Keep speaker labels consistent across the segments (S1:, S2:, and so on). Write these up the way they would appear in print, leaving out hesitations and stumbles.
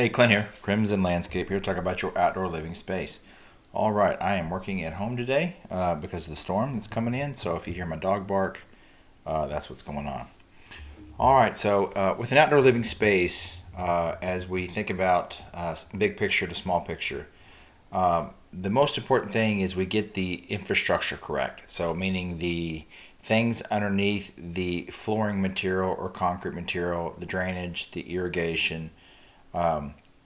S1: Hey, Clint here, Crimson Landscape here to talk about your outdoor living space. All right, I am working at home today because of the storm that's coming in. So if you hear my dog bark, that's what's going on. All right, so with an outdoor living space, as we think about big picture to small picture, the most important thing is we get the infrastructure correct. So meaning the things underneath the flooring material or concrete material, the drainage, the irrigation,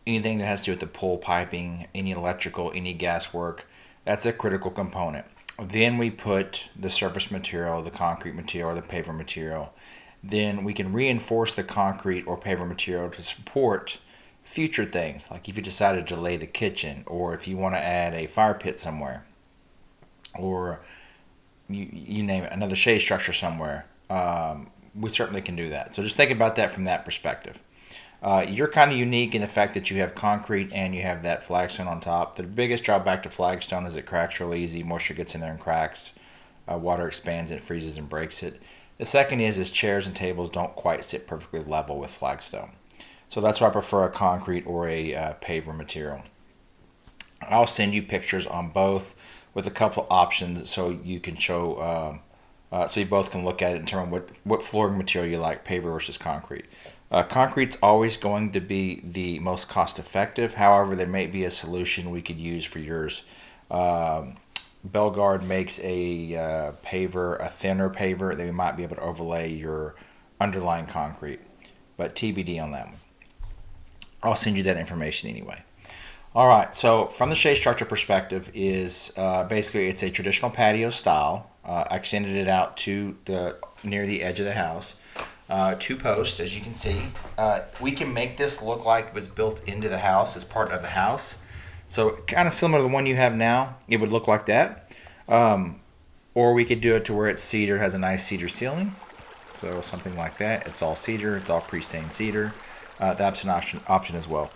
S1: anything that has to do with the pole piping, any electrical, any gas work, that's a critical component. Then we put the surface material, the concrete material, or the paver material. Then we can reinforce the concrete or paver material to support future things, like if you decided to lay the kitchen, or if you want to add a fire pit somewhere, or you name it, another shade structure somewhere. We certainly can do that. So just think about that from that perspective. You're kind of unique in the fact that you have concrete and you have that flagstone on top. The biggest drawback to flagstone is it cracks real easy. Moisture gets in there and cracks. Water expands it, freezes and breaks it. The second is chairs and tables don't quite sit perfectly level with flagstone. So that's why I prefer a concrete or a paver material. I'll send you pictures on both with a couple options so you can show, so you both can look at it and determine what flooring material you like, paver versus concrete. Concrete's always going to be the most cost effective. However, there may be a solution we could use for yours. Belgard makes a paver, a thinner paver that we might be able to overlay your underlying concrete, but TBD on that one. I'll send you that information anyway. All right, so from the shade structure perspective is basically it's a traditional patio style. I extended it out to the near the edge of the house. Two posts, as you can see. We can make this look like it was built into the house as part of the house. So kind of similar to the one you have now, it would look like that. Or we could do it to where it's cedar, has a nice cedar ceiling. So something like that. It's all cedar, it's all pre-stained cedar. That's an option as well.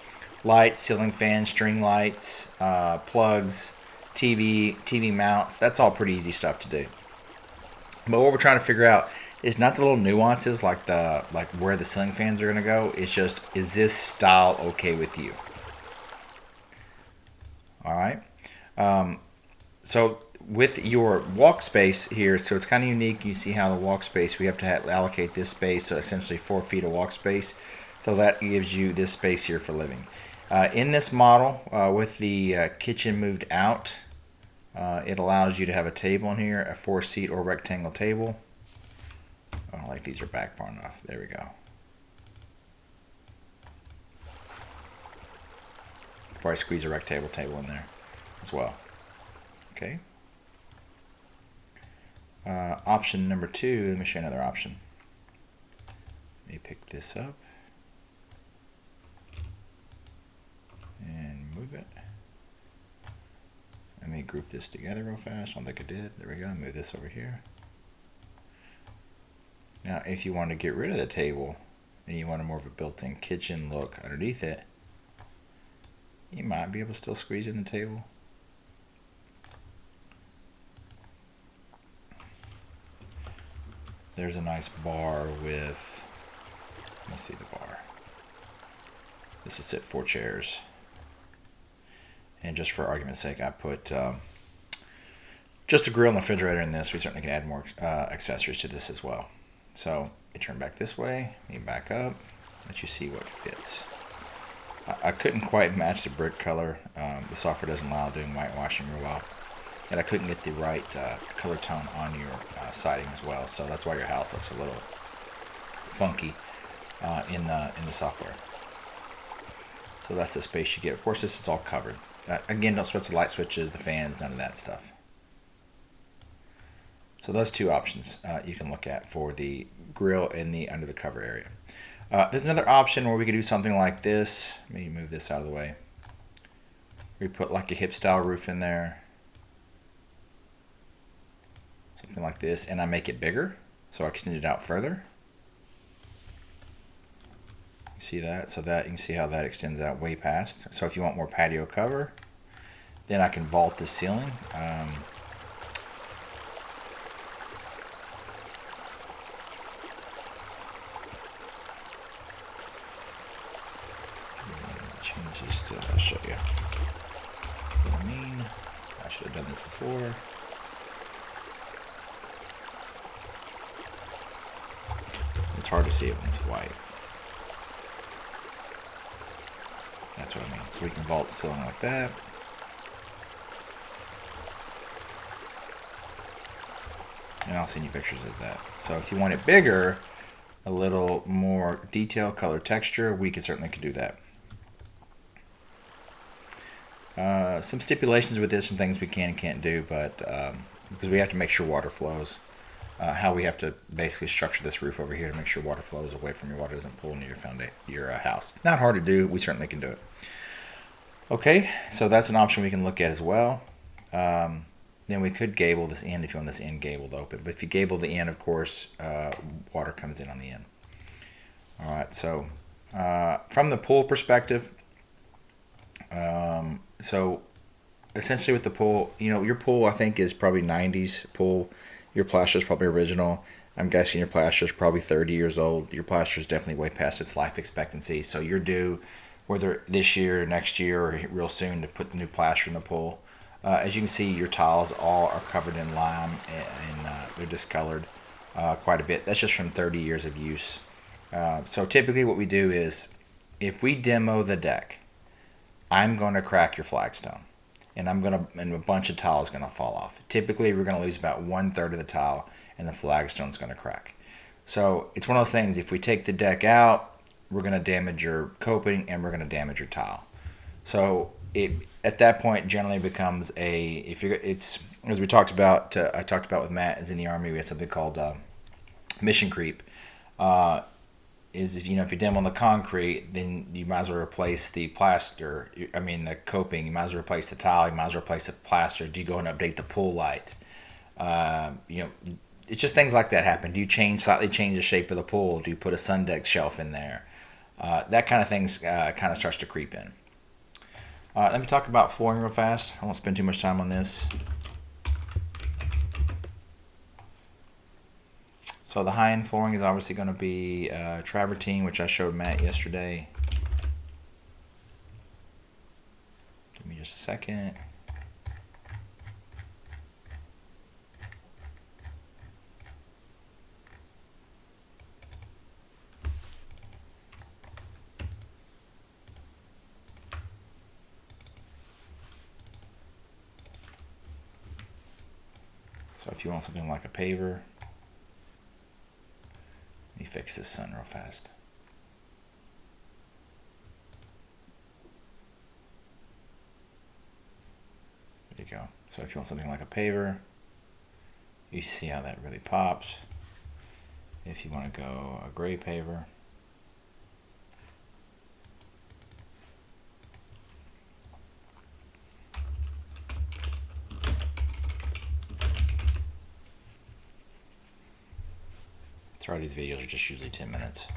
S1: Lights, ceiling fans, string lights, plugs, TV mounts. That's all pretty easy stuff to do. But what we're trying to figure out is not the little nuances like where the ceiling fans are going to go. It's just, is this style okay with you? All right. So with your walk space here, so it's kind of unique. You see how the walk space, we have to allocate this space, so essentially 4 feet of walk space. So that gives you this space here for living. In this model, with the kitchen moved out, it allows you to have a table in here, a 4-seat or rectangle table. I don't like these are back far enough. There we go. Probably squeeze a rectangle table in there as well. Okay. Option number 2, let me show you another option. Let me pick this up and move it. Let me group this together real fast. I don't think I did. There we go. Move this over here. Now, if you want to get rid of the table and you want a more of a built-in kitchen look underneath it, you might be able to still squeeze in the table. There's a nice bar with, let's see the bar. This will sit 4 chairs. And just for argument's sake, I put just a grill and a refrigerator in this. We certainly can add more accessories to this as well. So you turn back this way, you back up, let you see what fits. I couldn't quite match the brick color. The software doesn't allow doing whitewashing real well. And I couldn't get the right color tone on your siding as well. So that's why your house looks a little funky in the software. So that's the space you get. Of course, this is all covered. Again, don't switch the light switches, the fans, none of that stuff. So those 2 options you can look at for the grill in the under the cover area. There's another option where we could do something like this. Let me move this out of the way. We put like a hip style roof in there. Something like this, and I make it bigger, so I extend it out further. You see that? So that you can see how that extends out way past. So if you want more patio cover, then I can vault the ceiling. change this to, I'll show you what I mean. I should have done this before. It's hard to see it when it's white. That's what I mean. So we can vault the ceiling like that. And I'll send you pictures of that. So if you want it bigger, a little more detail, color, texture, we certainly could do that. Some stipulations with this, some things we can and can't do, but because we have to make sure water flows. How we have to basically structure this roof over here to make sure water flows away from your water doesn't pull into your house. Not hard to do. We certainly can do it. Okay, so that's an option we can look at as well. Then we could gable this end if you want this end gabled open. But if you gable the end, of course, water comes in on the end. All right, so from the pool perspective, so essentially with the pool, your pool I think is probably 90s pool. Your plaster is probably original. I'm guessing your plaster is probably 30 years old. Your plaster is definitely way past its life expectancy. So you're due, whether this year or next year or real soon, to put the new plaster in the pool. As you can see, your tiles all are covered in lime and they're discolored quite a bit. That's just from 30 years of use. So typically what we do is, if we demo the deck, I'm going to crack your flagstone. And a bunch of tile is going to fall off. Typically, we're going to lose about 1/3 of the tile, and the flagstone is going to crack. So it's one of those things. If we take the deck out, we're going to damage your coping and we're going to damage your tile. So it at that point generally becomes it's as we talked about. I talked about with Matt. Is in the Army, we had something called mission creep. If you demo the concrete, then you might as well replace the plaster. The coping. You might as well replace the tile. You might as well replace the plaster. Do you go and update the pool light? It's just things like that happen. Do you slightly change the shape of the pool? Do you put a sun deck shelf in there? That kind of things kind of starts to creep in. Let me talk about flooring real fast. I won't spend too much time on this. So the high-end flooring is obviously going to be travertine, which I showed Matt yesterday. Give me just a second. So if you want something like a paver, let me fix this sun real fast. There you go. So if you want something like a paver, you see how that really pops. If you want to go a gray paver, sorry, these videos are just usually 10 minutes.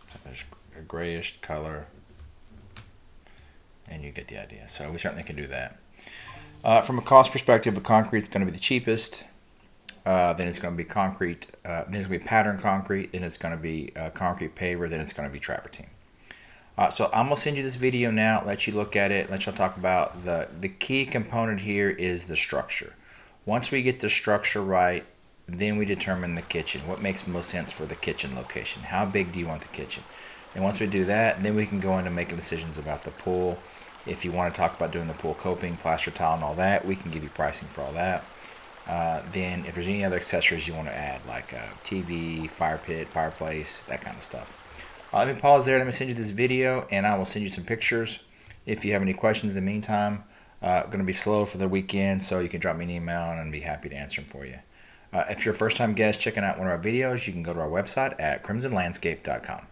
S1: So there's a grayish color, and you get the idea. So we certainly can do that. From a cost perspective, concrete is going to be the cheapest. Then it's going to be concrete. Then it's going to be pattern concrete. Then it's going to be concrete paver. Then it's going to be travertine. So I'm going to send you this video now, let you look at it, let you talk about the key component here is the structure. Once we get the structure right, then we determine the kitchen. What makes most sense for the kitchen location? How big do you want the kitchen? And once we do that, then we can go into making decisions about the pool. If you want to talk about doing the pool coping, plaster tile, and all that, we can give you pricing for all that. Then if there's any other accessories you want to add, like a TV, fire pit, fireplace, that kind of stuff. Let me pause there. Let me send you this video, and I will send you some pictures. If you have any questions in the meantime, going to be slow for the weekend, so you can drop me an email, and I'd be happy to answer them for you. If you're a first-time guest checking out one of our videos, you can go to our website at crimsonlandscape.com.